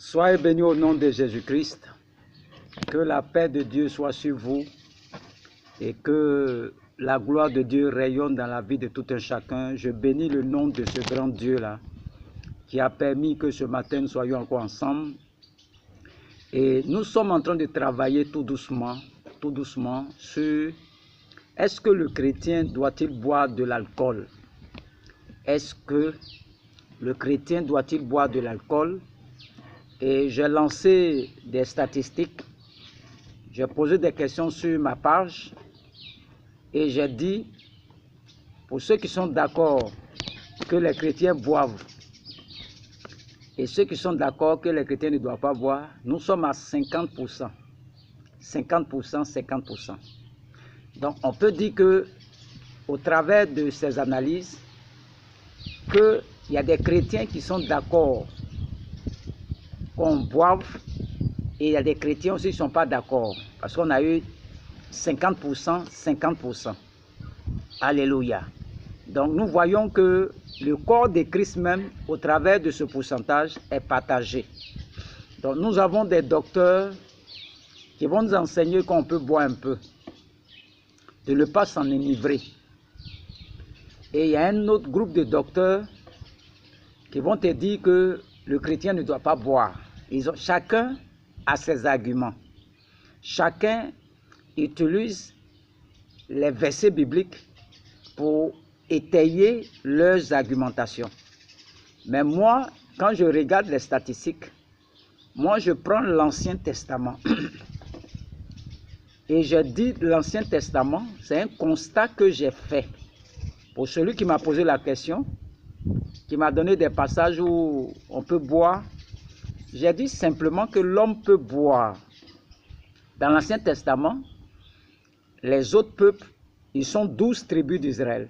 Soyez bénis au nom de Jésus-Christ. Que la paix de Dieu soit sur vous et que la gloire de Dieu rayonne dans la vie de tout un chacun. Je bénis le nom de ce grand Dieu-là qui a permis que ce matin nous soyons encore ensemble. Et nous sommes en train de travailler tout doucement sur est-ce que le chrétien doit-il boire de l'alcool? Est-ce que le chrétien doit-il boire de l'alcool? Et j'ai lancé des statistiques, j'ai posé des questions sur ma page et j'ai dit, pour ceux qui sont d'accord que les chrétiens boivent et ceux qui sont d'accord que les chrétiens ne doivent pas boire, nous sommes à 50%. 50%. Donc on peut dire que au travers de ces analyses, qu'il y a des chrétiens qui sont d'accord qu'on boive et il y a des chrétiens aussi qui ne sont pas d'accord. Parce qu'on a eu 50%, 50%. Alléluia. Donc nous voyons que le corps de Christ même, au travers de ce pourcentage, est partagé. Donc nous avons des docteurs qui vont nous enseigner qu'on peut boire un peu, de ne pas s'en enivrer. Et il y a un autre groupe de docteurs qui vont te dire que le chrétien ne doit pas boire. Chacun a ses arguments. Chacun utilise les versets bibliques pour étayer leurs argumentations. Mais moi, quand je regarde les statistiques, moi je prends l'Ancien Testament et je dis l'Ancien Testament, c'est un constat que j'ai fait. Pour celui qui m'a posé la question, qui m'a donné des passages où on peut boire, j'ai dit simplement que l'homme peut boire. Dans l'Ancien Testament, les autres peuples, ils sont 12 tribus d'Israël.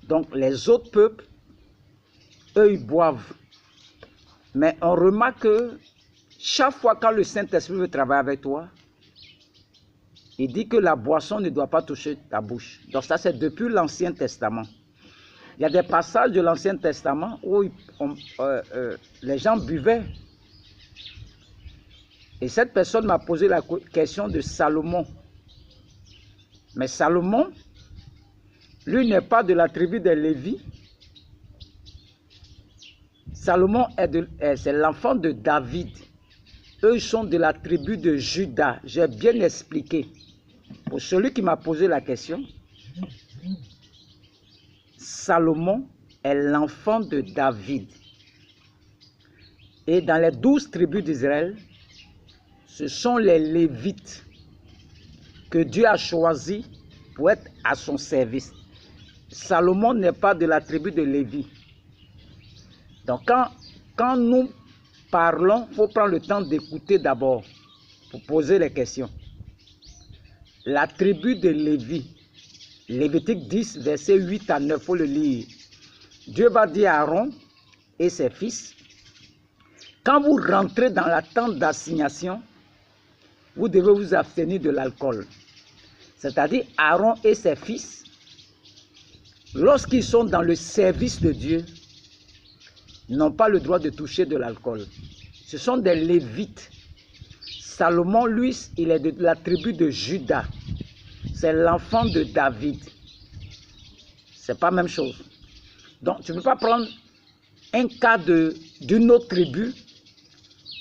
Donc les autres peuples, eux, ils boivent. Mais on remarque que chaque fois quand le Saint-Esprit veut travailler avec toi, il dit que la boisson ne doit pas toucher ta bouche. Donc ça, c'est depuis l'Ancien Testament. Il y a des passages de l'Ancien Testament où les gens buvaient. Et cette personne m'a posé la question de Salomon. Mais Salomon, lui n'est pas de la tribu des Lévi. Salomon c'est l'enfant de David. Eux sont de la tribu de Juda. J'ai bien expliqué. Pour celui qui m'a posé la question, Salomon est l'enfant de David. Et dans les 12 tribus d'Israël, ce sont les Lévites que Dieu a choisis pour être à son service. Salomon n'est pas de la tribu de Lévi. Donc quand nous parlons, il faut prendre le temps d'écouter d'abord pour poser les questions. La tribu de Lévi, Lévitique 10, verset 8 à 9, il faut le lire. Dieu va dire à Aaron et ses fils, quand vous rentrez dans la tente d'assignation, vous devez vous abstenir de l'alcool. C'est-à-dire Aaron et ses fils, lorsqu'ils sont dans le service de Dieu, n'ont pas le droit de toucher de l'alcool. Ce sont des Lévites. Salomon, lui, il est de la tribu de Juda. C'est l'enfant de David. C'est pas la même chose. Donc, tu ne peux pas prendre un cas d'une autre tribu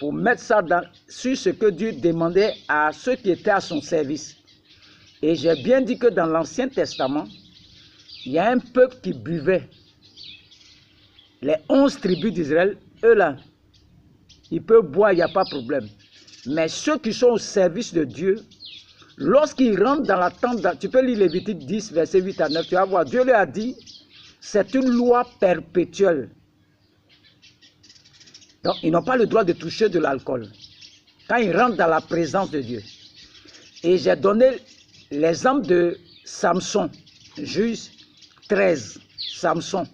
pour mettre ça sur ce que Dieu demandait à ceux qui étaient à son service. Et j'ai bien dit que dans l'Ancien Testament, il y a un peuple qui buvait. Les 11 tribus d'Israël, eux là, ils peuvent boire, il n'y a pas de problème. Mais ceux qui sont au service de Dieu, lorsqu'ils rentrent dans la tente, tu peux lire Lévitique 10, verset 8 à 9, tu vas voir, Dieu leur a dit, c'est une loi perpétuelle. Donc, ils n'ont pas le droit de toucher de l'alcool quand ils rentrent dans la présence de Dieu. Et j'ai donné l'exemple de Samson, Juge 13, Samson.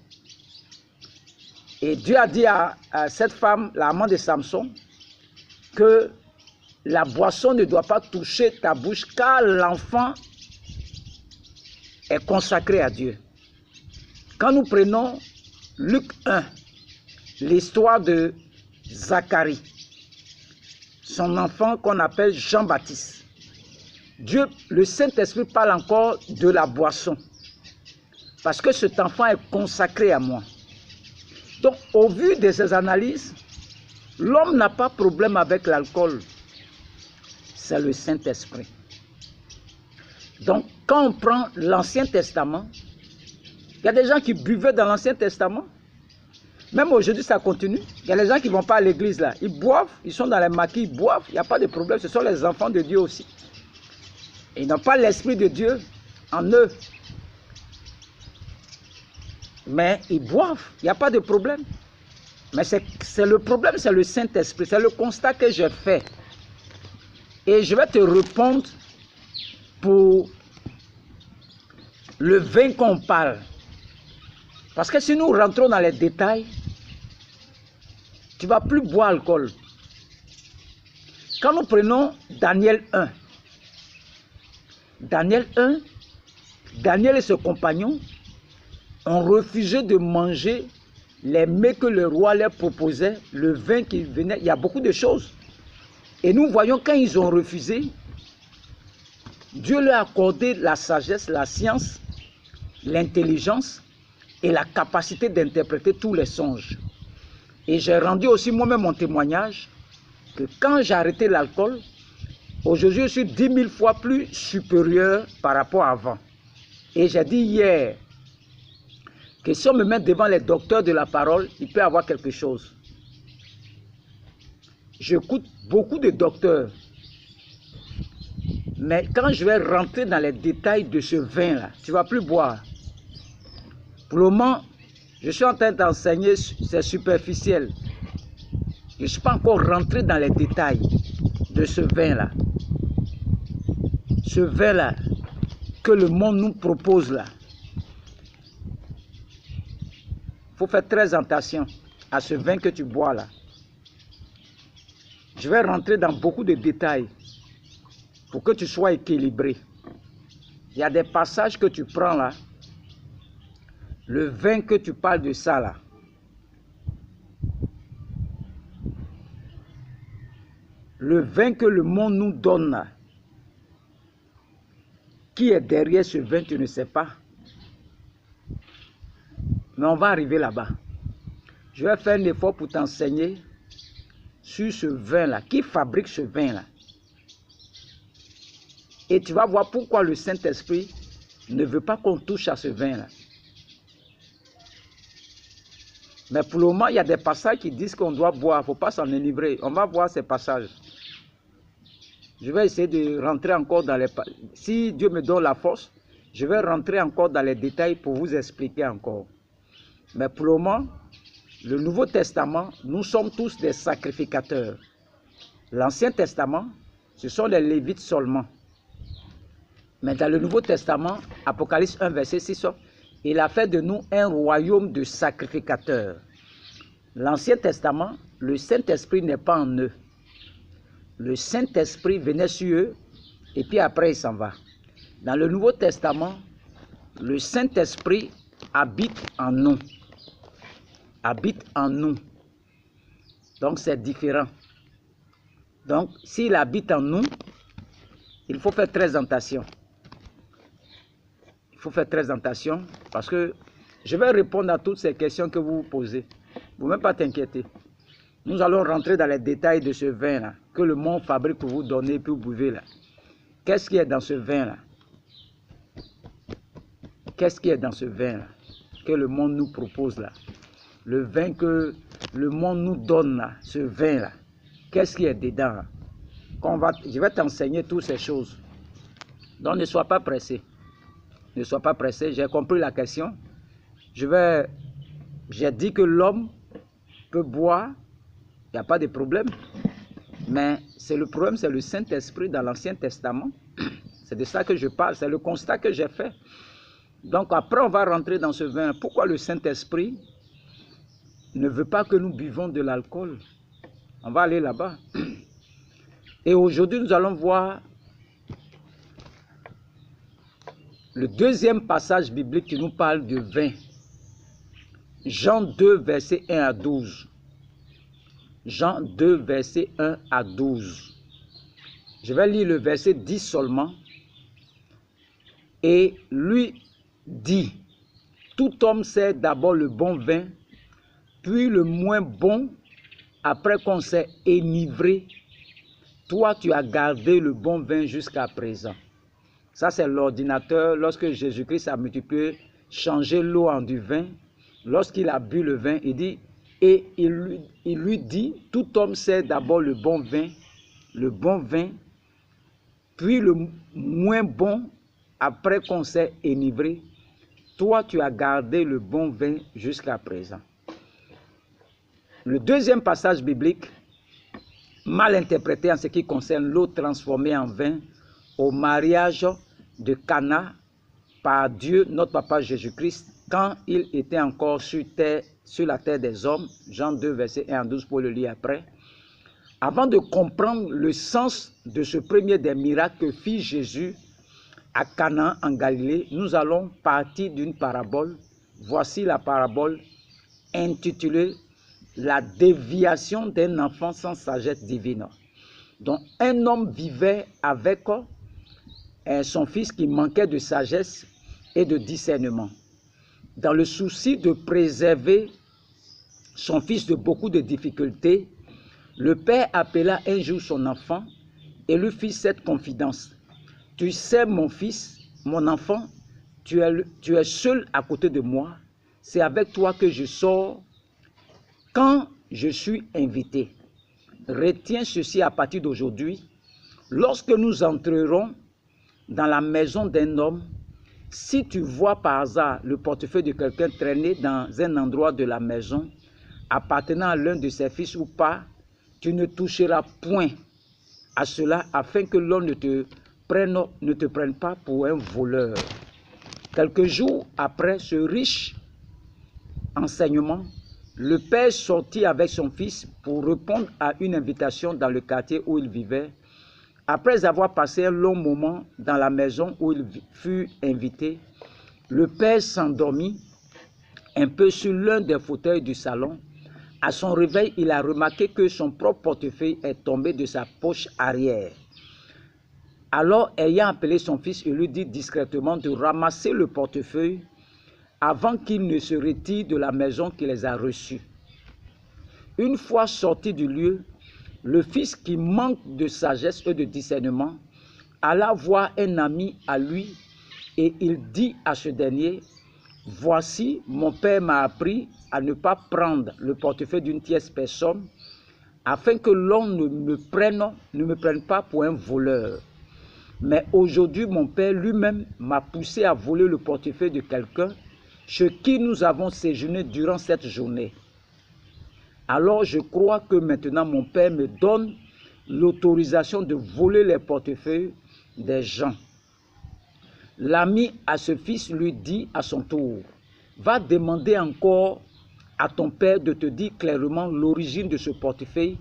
Et Dieu a dit à cette femme, l'amant de Samson, que la boisson ne doit pas toucher ta bouche car l'enfant est consacré à Dieu. Quand nous prenons Luc 1, l'histoire de Zacharie, son enfant qu'on appelle Jean-Baptiste. Dieu, le Saint-Esprit parle encore de la boisson. Parce que cet enfant est consacré à moi. Donc, au vu de ces analyses, l'homme n'a pas de problème avec l'alcool. C'est le Saint-Esprit. Donc, quand on prend l'Ancien Testament, il y a des gens qui buvaient dans l'Ancien Testament. Même aujourd'hui, ça continue. Il y a des gens qui ne vont pas à l'église là. Ils boivent, ils sont dans les maquis, ils boivent. Il n'y a pas de problème. Ce sont les enfants de Dieu aussi. Ils n'ont pas l'Esprit de Dieu en eux. Mais ils boivent. Il n'y a pas de problème. Mais c'est le problème, c'est le Saint-Esprit. C'est le constat que j'ai fait. Et je vais te répondre pour le vin qu'on parle. Parce que si nous rentrons dans les détails, tu ne vas plus boire alcool. Quand nous prenons Daniel 1, Daniel et ses compagnons ont refusé de manger les mets que le roi leur proposait, le vin qui venait, il y a beaucoup de choses. Et nous voyons quand ils ont refusé, Dieu leur a accordé la sagesse, la science, l'intelligence et la capacité d'interpréter tous les songes. Et j'ai rendu aussi moi-même mon témoignage que quand j'ai arrêté l'alcool, aujourd'hui je suis 10 000 fois plus supérieur par rapport à avant. Et j'ai dit hier que si on me met devant les docteurs de la parole, il peut y avoir quelque chose. J'écoute beaucoup de docteurs. Mais quand je vais rentrer dans les détails de ce vin-là, tu ne vas plus boire. Pour le moment, je suis en train d'enseigner, c'est superficiel. Je ne suis pas encore rentré dans les détails de ce vin-là. Ce vin-là que le monde nous propose là. Il faut faire très attention à ce vin que tu bois là. Je vais rentrer dans beaucoup de détails pour que tu sois équilibré. Il y a des passages que tu prends là. Le vin que tu parles de ça là. Le vin que le monde nous donne là. Qui est derrière ce vin, tu ne sais pas. Mais on va arriver là-bas. Je vais faire un effort pour t'enseigner sur ce vin-là. Qui fabrique ce vin-là? Et tu vas voir pourquoi le Saint-Esprit ne veut pas qu'on touche à ce vin-là. Mais pour le moment, il y a des passages qui disent qu'on doit boire. Il ne faut pas s'en enivrer. On va voir ces passages. Je vais essayer de rentrer encore dans les... Si Dieu me donne la force, je vais rentrer encore dans les détails pour vous expliquer encore. Mais pour le moment, le Nouveau Testament, nous sommes tous des sacrificateurs. L'Ancien Testament, ce sont les Lévites seulement. Mais dans le Nouveau Testament, Apocalypse 1, verset 6, il a fait de nous un royaume de sacrificateurs. L'Ancien Testament, le Saint-Esprit n'est pas en eux. Le Saint-Esprit venait sur eux et puis après il s'en va. Dans le Nouveau Testament, le Saint-Esprit habite en nous. Habite en nous. Donc c'est différent. Donc s'il habite en nous, il faut faire très attention. Il faut faire très attention parce que je vais répondre à toutes ces questions que vous vous posez. Vous ne même pas t'inquiéter. Nous allons rentrer dans les détails de ce vin-là, que le monde fabrique pour vous donner et puis vous buvez là. Qu'est-ce qui est dans ce vin-là? Qu'est-ce qui est dans ce vin-là que le monde nous propose là? Le vin que le monde nous donne là, ce vin-là. Qu'est-ce qui est dedans? Je vais t'enseigner toutes ces choses. Donc ne sois pas pressé. Ne sois pas pressé. J'ai compris la question. J'ai dit que l'homme peut boire. Il n'y a pas de problème. Mais c'est le problème, c'est le Saint-Esprit dans l'Ancien Testament. C'est de ça que je parle. C'est le constat que j'ai fait. Donc après, on va rentrer dans ce vin. Pourquoi le Saint-Esprit ne veut pas que nous buvons de l'alcool? On va aller là-bas. Et aujourd'hui, nous allons voir le deuxième passage biblique qui nous parle de vin. Jean 2, versets 1 à 12. Jean 2, versets 1 à 12. Je vais lire le verset 10 seulement. Et lui dit, tout homme sait d'abord le bon vin, puis le moins bon, après qu'on s'est enivré. Toi, tu as gardé le bon vin jusqu'à présent. Ça, c'est l'ordinateur. Lorsque Jésus-Christ a multiplié, changé l'eau en du vin, lorsqu'il a bu le vin, il dit, et il lui dit, tout homme sait d'abord le bon vin, puis le moins bon, après qu'on s'est enivré. Toi, tu as gardé le bon vin jusqu'à présent. Le deuxième passage biblique, mal interprété en ce qui concerne l'eau transformée en vin au mariage de Cana par Dieu, notre Papa Jésus-Christ, quand il était encore sur la terre des hommes, Jean 2, verset 1 à 12, pour le lire après. Avant de comprendre le sens de ce premier des miracles que fit Jésus à Cana en Galilée, nous allons partir d'une parabole. Voici la parabole intitulée « La déviation d'un enfant sans sagesse divine ». Donc, un homme vivait avec son fils qui manquait de sagesse et de discernement. Dans le souci de préserver son fils de beaucoup de difficultés, le père appela un jour son enfant et lui fit cette confidence. « Tu sais, mon fils, mon enfant, tu es seul à côté de moi. C'est avec toi que je sors quand je suis invité. Retiens ceci à partir d'aujourd'hui. Lorsque nous entrerons dans la maison d'un homme, si tu vois par hasard le portefeuille de quelqu'un traîner dans un endroit de la maison, appartenant à l'un de ses fils ou pas, tu ne toucheras point à cela afin que l'on ne te prenne pas pour un voleur. » Quelques jours après ce riche enseignement, le père sortit avec son fils pour répondre à une invitation dans le quartier où il vivait. Après avoir passé un long moment dans la maison où il fut invité, le père s'endormit un peu sur l'un des fauteuils du salon. À son réveil, il a remarqué que son propre portefeuille est tombé de sa poche arrière. Alors, ayant appelé son fils, il lui dit discrètement de ramasser le portefeuille avant qu'il ne se retire de la maison qui les a reçus. Une fois sorti du lieu, le fils qui manque de sagesse et de discernement alla voir un ami à lui et il dit à ce dernier, « Voici, mon père m'a appris à ne pas prendre le portefeuille d'une tierce personne afin que l'on ne me prenne pas pour un voleur. Mais aujourd'hui, mon père lui-même m'a poussé à voler le portefeuille de quelqu'un chez qui nous avons séjourné durant cette journée. Alors je crois que maintenant mon père me donne l'autorisation de voler les portefeuilles des gens. » L'ami à ce fils lui dit à son tour, « Va demander encore à ton père de te dire clairement l'origine de ce portefeuille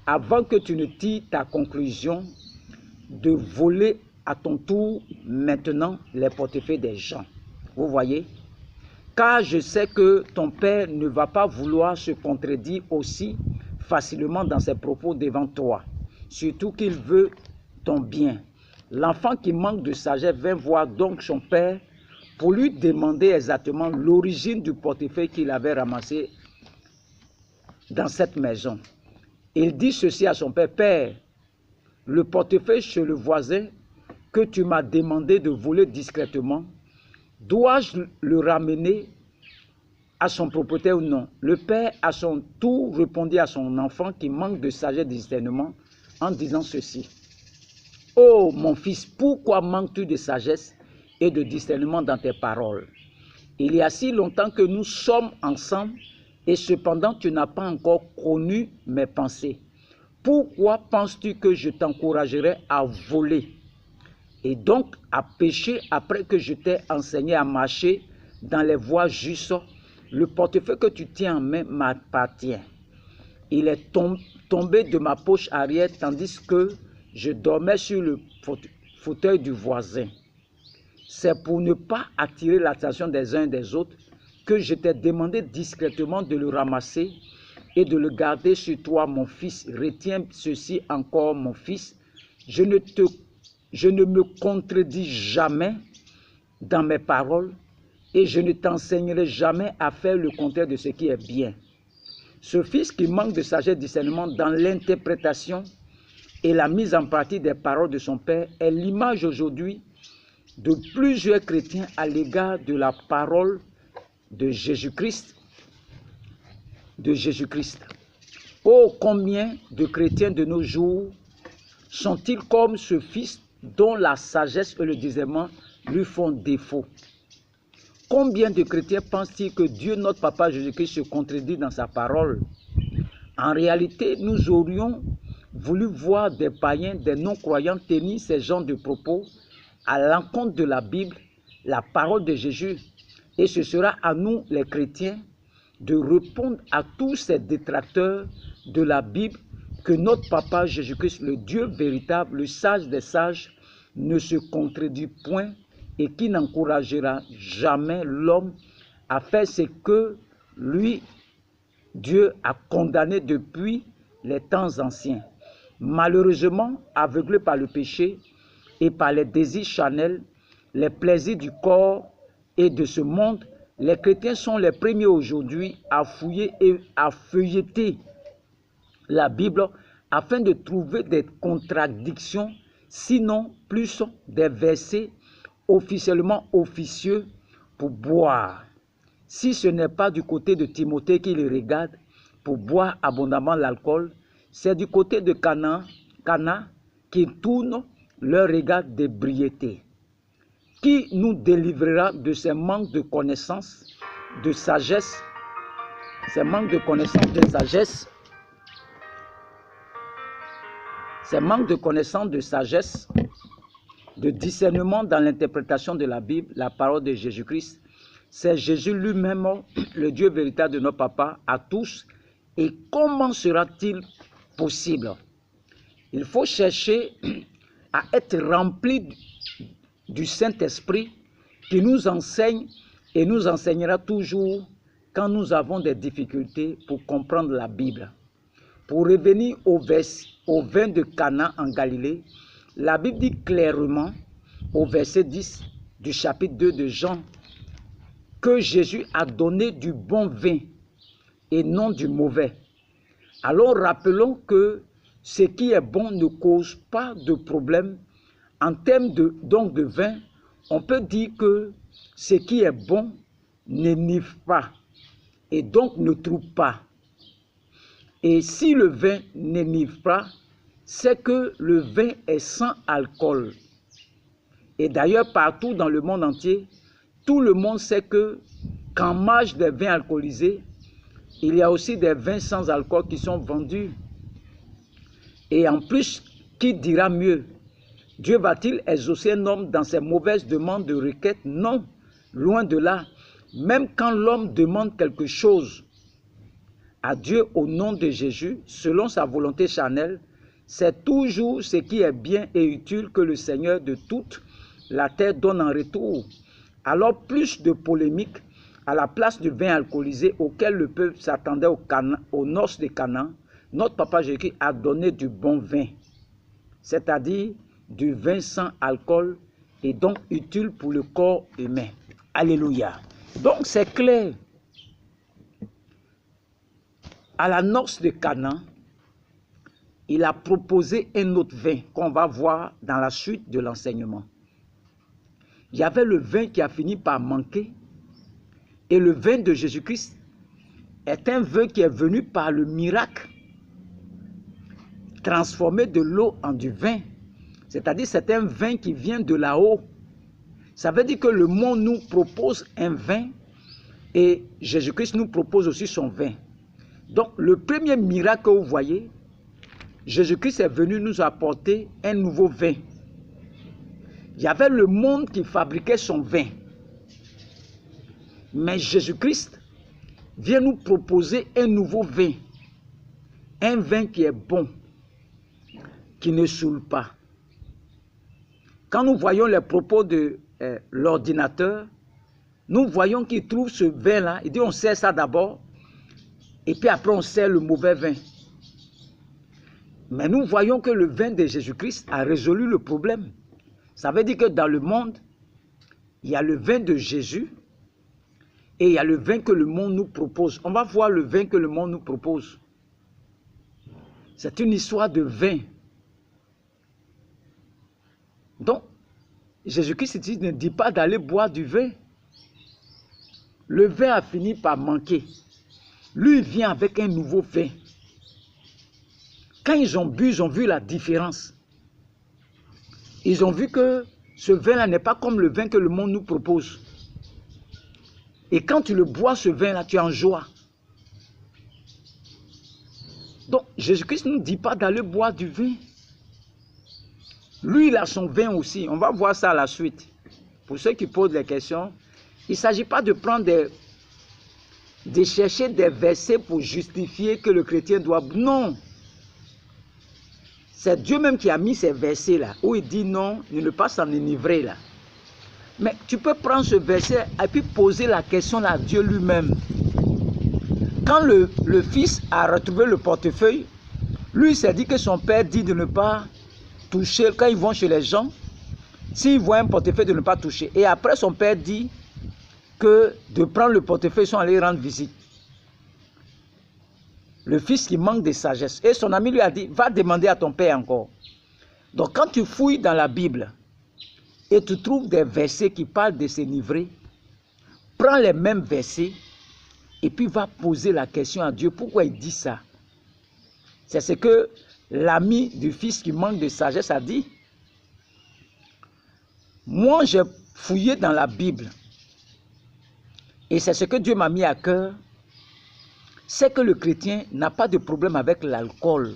avant que tu ne tires ta conclusion de voler à ton tour maintenant les portefeuilles des gens. » Vous voyez? Car je sais que ton père ne va pas vouloir se contredire aussi facilement dans ses propos devant toi, surtout qu'il veut ton bien. L'enfant qui manque de sagesse vint voir donc son père pour lui demander exactement l'origine du portefeuille qu'il avait ramassé dans cette maison. Il dit ceci à son père, « Père, le portefeuille chez le voisin que tu m'as demandé de voler discrètement, dois-je le ramener à son propriétaire ou non? » Le père, à son tour, répondit à son enfant qui manque de sagesse et de discernement en disant ceci. « Oh, mon fils, pourquoi manques-tu de sagesse et de discernement dans tes paroles? Il y a si longtemps que nous sommes ensemble et cependant tu n'as pas encore connu mes pensées. Pourquoi penses-tu que je t'encouragerai à voler et donc à pécher après que je t'ai enseigné à marcher dans les voies justes? Le portefeuille que tu tiens en main m'appartient. Il est tombé de ma poche arrière tandis que je dormais sur le fauteuil du voisin. C'est pour ne pas attirer l'attention des uns et des autres que je t'ai demandé discrètement de le ramasser et de le garder sur toi, mon fils. Retiens ceci encore, mon fils. Je ne me contredis jamais dans mes paroles et je ne t'enseignerai jamais à faire le contraire de ce qui est bien. Ce fils qui manque de sagesse et de discernement dans l'interprétation et la mise en pratique des paroles de son père est l'image aujourd'hui de plusieurs chrétiens à l'égard de la parole de Jésus-Christ. Oh, combien de chrétiens de nos jours sont-ils comme ce fils dont la sagesse et le discernement lui font défaut? Combien de chrétiens pensent-ils que Dieu, notre Papa Jésus-Christ, se contredit dans sa parole? En réalité, nous aurions voulu voir des païens, des non-croyants tenir ces genres de propos à l'encontre de la Bible, la parole de Jésus. Et ce sera à nous, les chrétiens, de répondre à tous ces détracteurs de la Bible que notre Papa Jésus-Christ, le Dieu véritable, le sage des sages, ne se contredit point et qui n'encouragera jamais l'homme à faire ce que lui, Dieu, a condamné depuis les temps anciens. Malheureusement, aveuglés par le péché et par les désirs charnels, les plaisirs du corps et de ce monde, les chrétiens sont les premiers aujourd'hui à fouiller et à feuilleter la Bible afin de trouver des contradictions, sinon plus des versets officiellement officieux pour boire. Si ce n'est pas du côté de Timothée qui les regarde pour boire abondamment l'alcool, c'est du côté de Cana qui tourne leur regard d'ébriété. Qui nous délivrera de ces manques de connaissance, de sagesse, ces manques de connaissance, de sagesse, ces manques de connaissance, de sagesse, de discernement dans l'interprétation de la Bible, la parole de Jésus-Christ? C'est Jésus lui-même, le Dieu véritable de nos papas, à tous. Et comment sera-t-il possible? Il faut chercher à être rempli du Saint-Esprit qui nous enseigne et nous enseignera toujours quand nous avons des difficultés pour comprendre la Bible. Pour revenir au vin de Cana en Galilée, la Bible dit clairement au verset 10 du chapitre 2 de Jean que Jésus a donné du bon vin et non du mauvais. Alors rappelons que ce qui est bon ne cause pas de problème. En termes de vin, on peut dire que ce qui est bon n'énivre pas et donc ne trouble pas. Et si le vin n'énivre pas, c'est que le vin est sans alcool. Et d'ailleurs, partout dans le monde entier, tout le monde sait que qu'en marge des vins alcoolisés, il y a aussi des vins sans alcool qui sont vendus. Et en plus, qui dira mieux? Dieu va-t-il exaucer un homme dans ses mauvaises demandes de requête? Non, loin de là. Même quand l'homme demande quelque chose à Dieu au nom de Jésus, selon sa volonté charnelle, c'est toujours ce qui est bien et utile que le Seigneur de toute la terre donne en retour. Alors plus de polémique à la place du vin alcoolisé auquel le peuple s'attendait aux noces de Cana, notre Papa Jésus a donné du bon vin, c'est-à-dire du vin sans alcool et donc utile pour le corps humain. Alléluia. Donc c'est clair. À la noce de Cana, il a proposé un autre vin qu'on va voir dans la suite de l'enseignement. Il y avait le vin qui a fini par manquer et le vin de Jésus-Christ est un vin qui est venu par le miracle, transformer de l'eau en du vin. C'est-à-dire c'est un vin qui vient de là-haut. Ça veut dire que le monde nous propose un vin et Jésus-Christ nous propose aussi son vin. Donc le premier miracle que vous voyez, Jésus-Christ est venu nous apporter un nouveau vin. Il y avait le monde qui fabriquait son vin. Mais Jésus-Christ vient nous proposer un nouveau vin. Un vin qui est bon, qui ne saoule pas. Quand nous voyons les propos de l'ordinateur, nous voyons qu'il trouve ce vin-là. Il dit on sert ça d'abord Et puis après, on sert le mauvais vin. Mais nous voyons que le vin de Jésus-Christ a résolu le problème. Ça veut dire que dans le monde, il y a le vin de Jésus et il y a le vin que le monde nous propose. On va voir le vin que le monde nous propose. C'est une histoire de vin. Donc, Jésus-Christ ne dit pas d'aller boire du vin. Le vin a fini par manquer. Lui, il vient avec un nouveau vin. Quand ils ont bu, ils ont vu la différence. Ils ont vu que ce vin-là n'est pas comme le vin que le monde nous propose. Et quand tu le bois, ce vin-là, tu es en joie. Donc, Jésus-Christ ne nous dit pas d'aller boire du vin. Lui, il a son vin aussi. On va voir ça à la suite. Pour ceux qui posent des questions, il ne s'agit pas de prendre de chercher des versets pour justifier que le chrétien doit... Non. C'est Dieu même qui a mis ces versets-là, où il dit non, ne pas s'en enivrer là. Mais tu peux prendre ce verset et puis poser la question à Dieu lui-même. Quand le fils a retrouvé le portefeuille, lui s'est dit que son père dit de ne pas toucher, quand ils vont chez les gens, s'ils voient un portefeuille, de ne pas toucher. Et après, son père dit que de prendre le portefeuille, ils sont allés rendre visite. Le fils qui manque de sagesse. Et son ami lui a dit, va demander à ton père encore. Donc quand tu fouilles dans la Bible et tu trouves des versets qui parlent de s'enivrer, prends les mêmes versets et puis va poser la question à Dieu. Pourquoi il dit ça? C'est ce que l'ami du fils qui manque de sagesse a dit. Moi, j'ai fouillé dans la Bible et c'est ce que Dieu m'a mis à cœur. C'est que le chrétien n'a pas de problème avec l'alcool.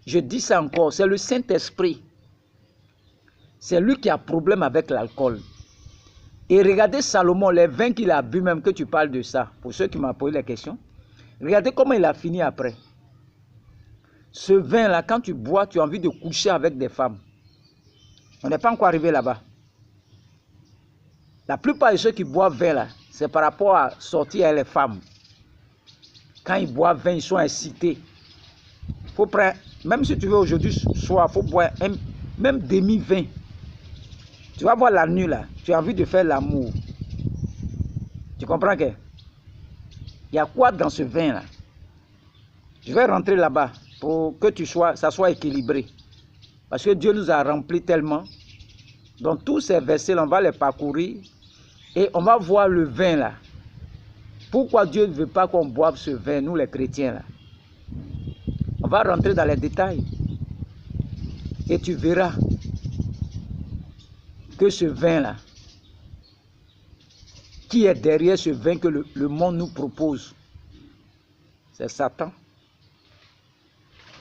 Je dis ça encore, c'est le Saint-Esprit. C'est lui qui a problème avec l'alcool. Et regardez Salomon, les vins qu'il a bu, même que tu parles de ça, pour ceux qui m'ont posé la question. Regardez comment il a fini après. Ce vin-là, quand tu bois, tu as envie de coucher avec des femmes. On n'est pas encore arrivé là-bas. La plupart de ceux qui boivent vin, là, c'est par rapport à sortir avec les femmes. Quand ils boivent vin, ils sont incités. Faut prendre, même si tu veux aujourd'hui soir, il faut boire même demi-vin. Tu vas voir la nuit là, tu as envie de faire l'amour. Tu comprends que? Il y a quoi dans ce vin là? Je vais rentrer là-bas pour que ça soit équilibré. Parce que Dieu nous a remplis tellement. Donc tous ces versets là, on va les parcourir et on va voir le vin là. Pourquoi Dieu ne veut pas qu'on boive ce vin, nous les chrétiens là? On va rentrer dans les détails. Et tu verras que ce vin là, qui est derrière ce vin que le monde nous propose? C'est Satan.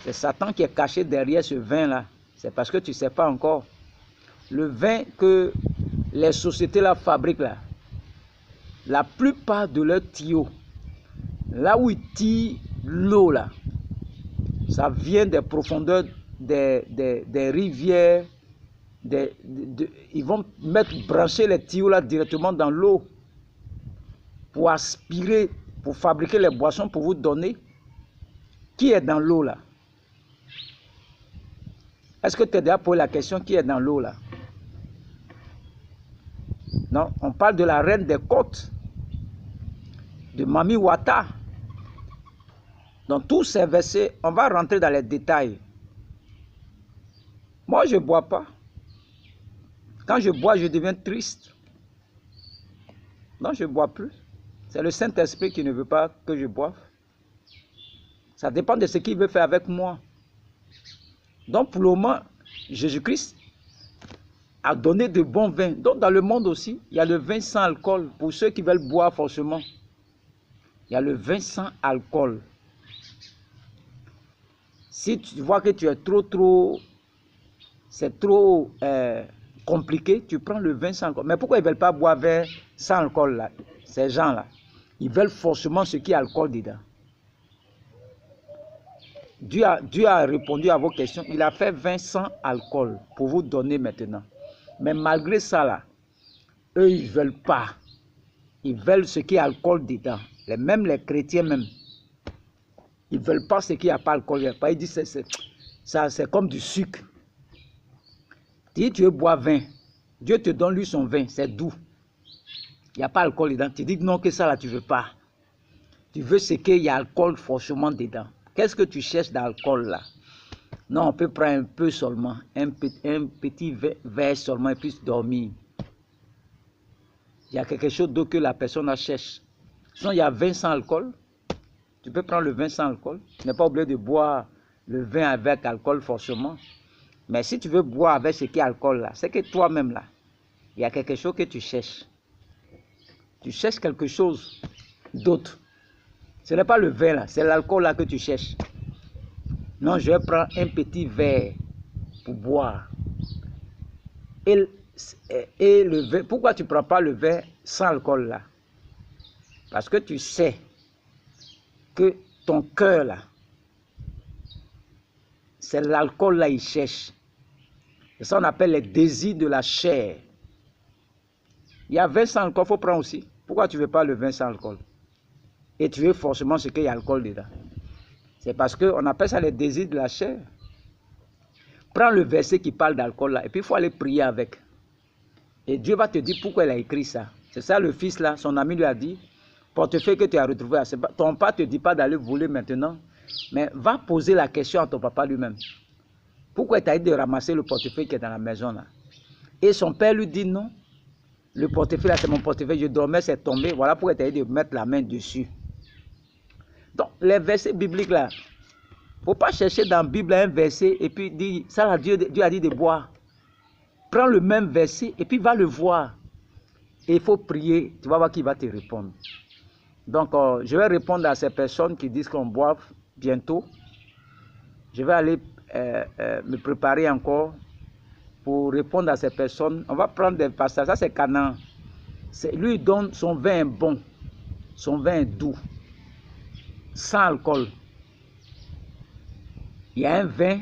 C'est Satan qui est caché derrière ce vin là. C'est parce que tu ne sais pas encore. Le vin que les sociétés là fabriquent là, la plupart de leurs tuyaux, là où ils tirent l'eau là, ça vient des profondeurs des rivières. Ils vont brancher les tuyaux là directement dans l'eau pour aspirer, pour fabriquer les boissons pour vous donner. Qui est dans l'eau là? Est-ce que tu as déjà posé la question qui est dans l'eau là? Non, on parle de la reine des côtes, de Mami Wata. Dans tous ces versets, on va rentrer dans les détails. Moi, je ne bois pas. Quand je bois, je deviens triste. Non, je ne bois plus. C'est le Saint-Esprit qui ne veut pas que je boive. Ça dépend de ce qu'il veut faire avec moi. Donc, pour le moment, Jésus-Christ a donné de bons vins. Donc, dans le monde aussi, il y a le vin sans alcool. Pour ceux qui veulent boire forcément, il y a le vin sans alcool. Si tu vois que tu es c'est trop compliqué, tu prends le vin sans alcool. Mais pourquoi ils ne veulent pas boire vin sans alcool là? Ces gens-là, ils veulent forcément ce qui a alcool dedans. Dieu a répondu à vos questions. Il a fait vin sans alcool pour vous donner maintenant. Mais malgré ça, là, eux, ils ne veulent pas. Ils veulent ce qui a alcool dedans. Même les chrétiens même. Ils ne veulent pas ce qu'il n'y a pas d'alcool. Ils disent que c'est comme du sucre. Si tu veux boire vin, Dieu te donne lui son vin, c'est doux. Il n'y a pas d'alcool dedans. Tu dis non, que ça là, tu ne veux pas. Tu veux ce qu'il y a alcool forcément dedans. Qu'est-ce que tu cherches dans l'alcool là? Non, on peut prendre un peu seulement, un petit verre seulement et puis dormir. Il y a quelque chose d'autre que la personne cherche. Sinon, il y a vin sans alcool. Tu peux prendre le vin sans alcool. Tu n'es pas obligé de boire le vin avec alcool forcément. Mais si tu veux boire avec ce qui est alcool là, c'est que toi-même là, il y a quelque chose que tu cherches. Tu cherches quelque chose d'autre. Ce n'est pas le vin là, c'est l'alcool là que tu cherches. Non, je vais prendre un petit verre pour boire. Et le vin, pourquoi tu ne prends pas le vin sans alcool là? Parce que tu sais que ton cœur là, c'est l'alcool là, il cherche. Et ça, on appelle les désirs de la chair. Il y a vin sans alcool, il faut prendre aussi. Pourquoi tu ne veux pas le vin sans alcool? Et tu veux forcément ce qu'il y a alcool dedans. C'est parce qu'on appelle ça les désirs de la chair. Prends le verset qui parle d'alcool là, et puis il faut aller prier avec. Et Dieu va te dire pourquoi il a écrit ça. C'est ça le fils là, son ami lui a dit, portefeuille que tu as retrouvé, ton père ne te dit pas d'aller voler maintenant, mais va poser la question à ton papa lui-même. Pourquoi tu as dit de ramasser le portefeuille qui est dans la maison là? Et son père lui dit non, le portefeuille là c'est mon portefeuille, je dormais, c'est tombé, voilà pourquoi tu as dit de mettre la main dessus. Donc les versets bibliques là, il ne faut pas chercher dans la Bible un verset et puis dire, ça là, Dieu a dit de boire. Prends le même verset et puis va le voir. Et il faut prier, tu vas voir qui va te répondre. Donc, je vais répondre à ces personnes qui disent qu'on boive bientôt. Je vais aller me préparer encore pour répondre à ces personnes. On va prendre des passages. Ça, c'est Canaan. Lui, il donne son vin bon, son vin doux, sans alcool. Il y a un vin,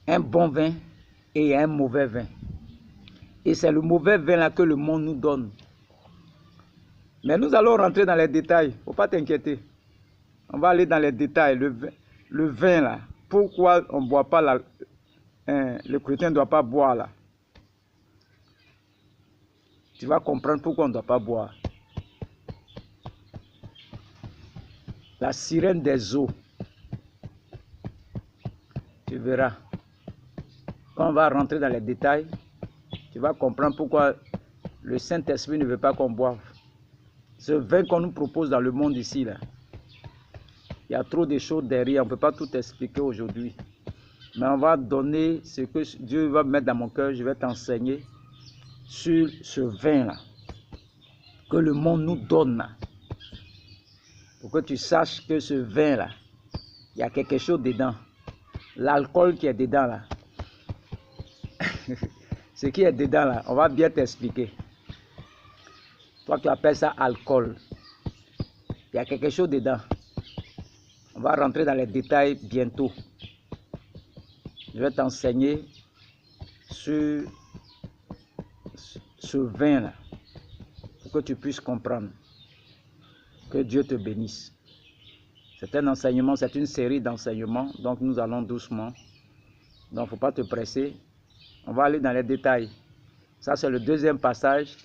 un bon vin et il y a un mauvais vin. Et c'est le mauvais vin là que le monde nous donne. Mais nous allons rentrer dans les détails. Il ne faut pas t'inquiéter. On va aller dans les détails. Le vin là. Pourquoi on ne boit pas là? Le chrétien ne doit pas boire là. Tu vas comprendre pourquoi on ne doit pas boire. La sirène des eaux. Tu verras. Quand on va rentrer dans les détails, tu vas comprendre pourquoi le Saint-Esprit ne veut pas qu'on boive. Ce vin qu'on nous propose dans le monde ici, là, il y a trop de choses derrière, on ne peut pas tout expliquer aujourd'hui. Mais on va donner ce que Dieu va mettre dans mon cœur, je vais t'enseigner sur ce vin-là, que le monde nous donne, là, pour que tu saches que ce vin-là, il y a quelque chose dedans. L'alcool qui est dedans, là, ce qui est dedans, là, on va bien t'expliquer. Toi, tu appelles ça alcool. Il y a quelque chose dedans. On va rentrer dans les détails bientôt. Je vais t'enseigner sur ce vin-là, pour que tu puisses comprendre. Que Dieu te bénisse. C'est un enseignement, c'est une série d'enseignements, donc nous allons doucement. Donc il ne faut pas te presser. On va aller dans les détails. Ça, c'est le deuxième passage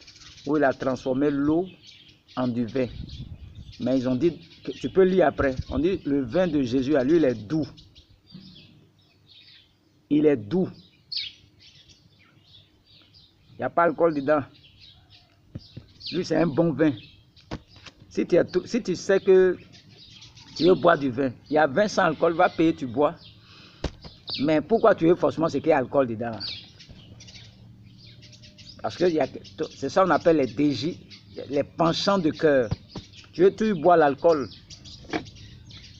où il a transformé l'eau en du vin. Mais ils ont dit, que tu peux lire après, on dit le vin de Jésus, à lui, il est doux. Il est doux. Il n'y a pas d'alcool dedans. Lui, c'est un bon vin. Si tu sais que tu veux boire du vin, il y a vin sans alcool, va payer, tu bois. Mais pourquoi tu veux forcément ce qu'il y a alcool dedans? Parce que c'est ça qu'on appelle les désirs, les penchants de cœur. Tu veux toujours boire l'alcool.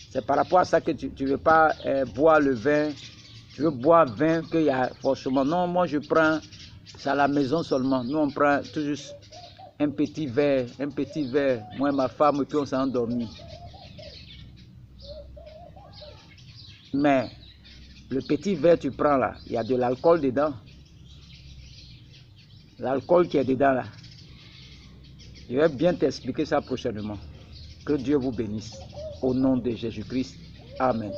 C'est par rapport à ça que tu ne veux pas boire le vin. Tu veux boire vin qu'il y a forcément. Non, moi je prends, c'est à la maison seulement. Nous on prend tout juste un petit verre, moi et ma femme, et puis on s'est endormi. Mais le petit verre tu prends là, il y a de l'alcool dedans. L'alcool qui est dedans là. Je vais bien t'expliquer ça prochainement. Que Dieu vous bénisse. Au nom de Jésus-Christ. Amen.